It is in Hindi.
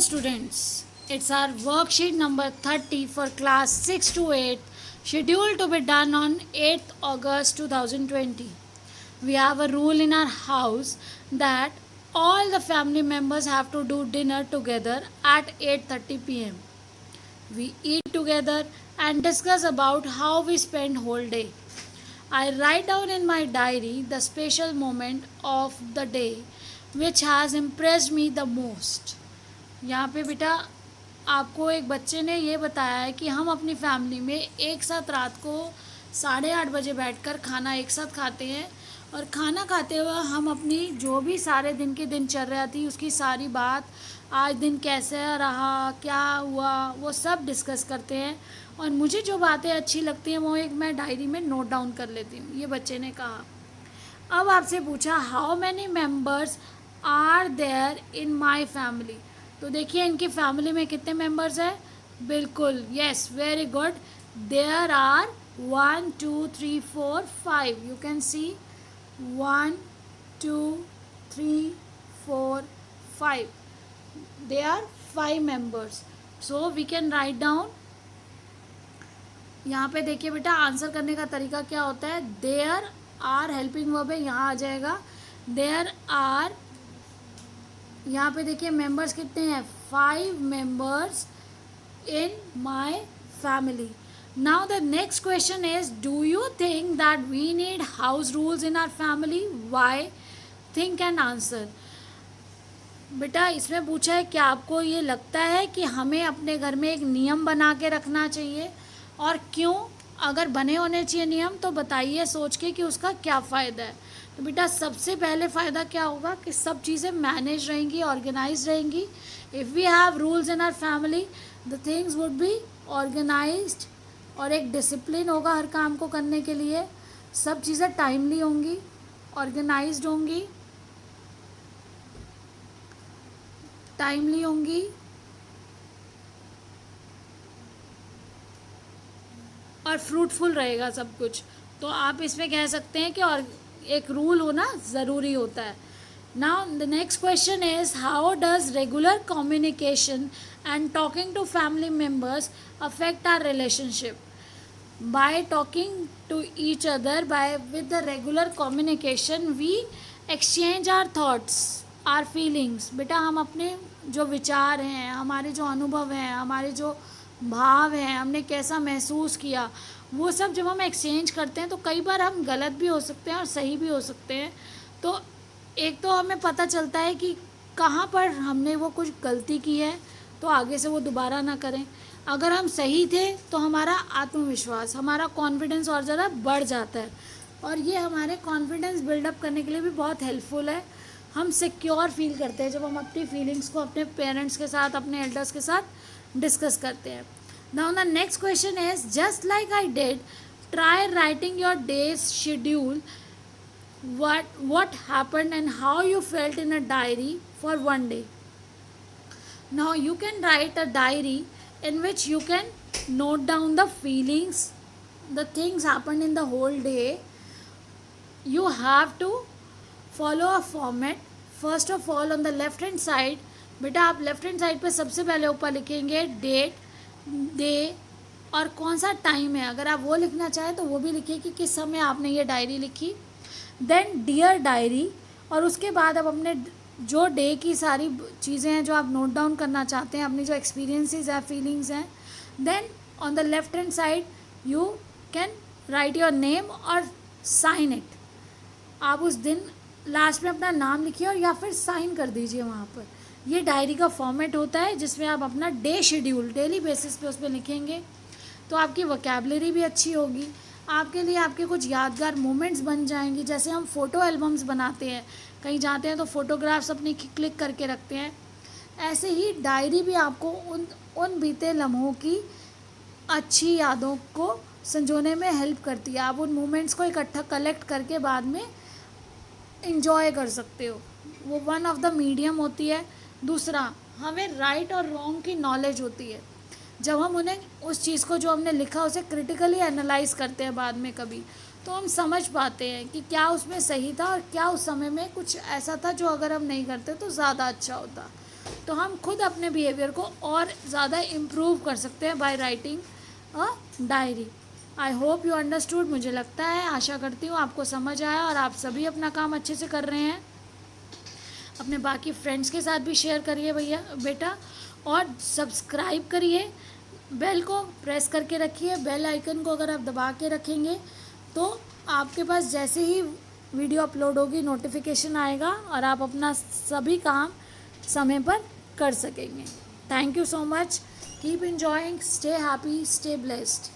students, it's our worksheet number 30 for class 6 to 8, scheduled to be done on 8th August 2020. We have a rule in our house that all the family members have to do dinner together at 8:30 pm. We eat together and discuss about how we spend whole day. I write down in my diary the special moment of the day which has impressed me the most. यहाँ पे बेटा आपको एक बच्चे ने ये बताया है कि हम अपनी फैमिली में एक साथ रात को 8:30 बजे बैठकर खाना एक साथ खाते हैं और खाना खाते हुए हम अपनी जो भी सारे दिन की दिनचर्या थी उसकी सारी बात, आज दिन कैसे रहा, क्या हुआ, वो सब डिस्कस करते हैं और मुझे जो बातें अच्छी लगती हैं वो एक मैं डायरी में नोट डाउन कर लेती हूँ, ये बच्चे ने कहा। अब आपसे पूछा how many members are there in my family, तो देखिए इनकी फैमिली में कितने मेंबर्स हैं। बिल्कुल, yes, very good. There are 1 2 3 4 5, you can see 1 2 3 4 5, they are 5 members. So we can write down. यहाँ पे देखिए बेटा आंसर करने का तरीका क्या होता है। देयर आर हेल्पिंग वर्ब है, यहाँ आ जाएगा। देयर आर, यहाँ पे देखिए मेंबर्स कितने हैं, 5 members in my family. Now the next question is, do you think that we need house rules in our family, why? Think and answer. बेटा इसमें पूछा है कि आपको ये लगता है कि हमें अपने घर में एक नियम बना के रखना चाहिए और क्यों? अगर बने होने चाहिए नियम तो बताइए सोच के कि उसका क्या फ़ायदा है। तो बेटा सबसे पहले फ़ायदा क्या होगा कि सब चीज़ें मैनेज रहेंगी, ऑर्गेनाइज रहेंगी। If we have rules in our family the things would be organised और एक डिसिप्लिन होगा हर काम को करने के लिए। सब चीज़ें टाइमली होंगी, ऑर्गेनाइज्ड होंगी, टाइमली होंगी और फ्रूटफुल रहेगा सब कुछ। तो आप इसमें कह सकते हैं कि और एक रूल होना ज़रूरी होता है। Now the next question is, how does regular communication and talking to family members affect our relationship? By talking to each other, by with the regular communication we exchange our thoughts, our feelings. बेटा हम अपने जो विचार हैं, हमारे जो अनुभव हैं, हमारे जो भाव हैं, हमने कैसा महसूस किया, वो सब जब हम एक्सचेंज करते हैं तो कई बार हम गलत भी हो सकते हैं और सही भी हो सकते हैं। तो एक तो हमें पता चलता है कि कहाँ पर हमने वो कुछ गलती की है तो आगे से वो दोबारा ना करें। अगर हम सही थे तो हमारा आत्मविश्वास, हमारा कॉन्फिडेंस और ज़्यादा बढ़ जाता है और ये हमारे कॉन्फिडेंस बिल्डअप करने के लिए भी बहुत हेल्पफुल है। हम सिक्योर फील करते हैं जब हम अपनी फीलिंग्स को अपने पेरेंट्स के साथ, अपने एल्डर्स के साथ डिस्कस करते हैं। Now the next question is, just like I did, try writing your day's schedule, what happened and how you felt in a diary for one day. Now you can write a diary in which you can note down the feelings, the things happened in the whole day. You have to follow a format. First of all, on the left hand side, बेटा आप लेफ्ट हैंड साइड पे सबसे पहले ऊपर लिखेंगे डेट, डे और कौन सा टाइम है। अगर आप वो लिखना चाहें तो वो भी लिखिए कि किस समय आपने ये डायरी लिखी। देन डियर डायरी, और उसके बाद आप अपने जो डे की सारी चीज़ें हैं जो आप नोट डाउन करना चाहते हैं, अपनी जो एक्सपीरियंसेस हैं, फीलिंग्स हैं। Then on the left hand side you can write your name और साइन इट। आप उस दिन लास्ट में अपना नाम लिखिए और या फिर साइन कर दीजिए वहाँ पर। ये डायरी का फॉर्मेट होता है जिसमें आप अपना डे शेड्यूल डेली बेसिस पे उस पर लिखेंगे तो आपकी वोकैबुलरी भी अच्छी होगी। आपके लिए आपके कुछ यादगार मोमेंट्स बन जाएंगी। जैसे हम फ़ोटो एल्बम्स बनाते हैं, कहीं जाते हैं तो फ़ोटोग्राफ्स अपनी क्लिक करके रखते हैं, ऐसे ही डायरी भी आपको उन बीते लम्हों की अच्छी यादों को संजोने में हेल्प करती है। आप उन मोमेंट्स को इकट्ठा कलेक्ट करके बाद में इंजॉय कर सकते हो। वो वन ऑफ द मीडियम होती है। दूसरा, हमें राइट और रॉन्ग की नॉलेज होती है। जब हम उन्हें उस चीज़ को जो हमने लिखा उसे क्रिटिकली एनालाइज करते हैं बाद में कभी, तो हम समझ पाते हैं कि क्या उसमें सही था और क्या उस समय में कुछ ऐसा था जो अगर हम नहीं करते तो ज़्यादा अच्छा होता। तो हम खुद अपने बिहेवियर को और ज़्यादा इम्प्रूव कर सकते हैं by writing a diary. I hope you understood. मुझे लगता है, आशा करती हूँ आपको समझ आया और आप सभी अपना काम अच्छे से कर रहे हैं। अपने बाकी फ्रेंड्स के साथ भी शेयर करिए भैया बेटा, और सब्सक्राइब करिए, बेल को प्रेस करके रखिए। बेल आइकन को अगर आप दबा के रखेंगे तो आपके पास जैसे ही वीडियो अपलोड होगी नोटिफिकेशन आएगा और आप अपना सभी काम समय पर कर सकेंगे। Thank you so much. Keep enjoying, stay happy, stay blessed.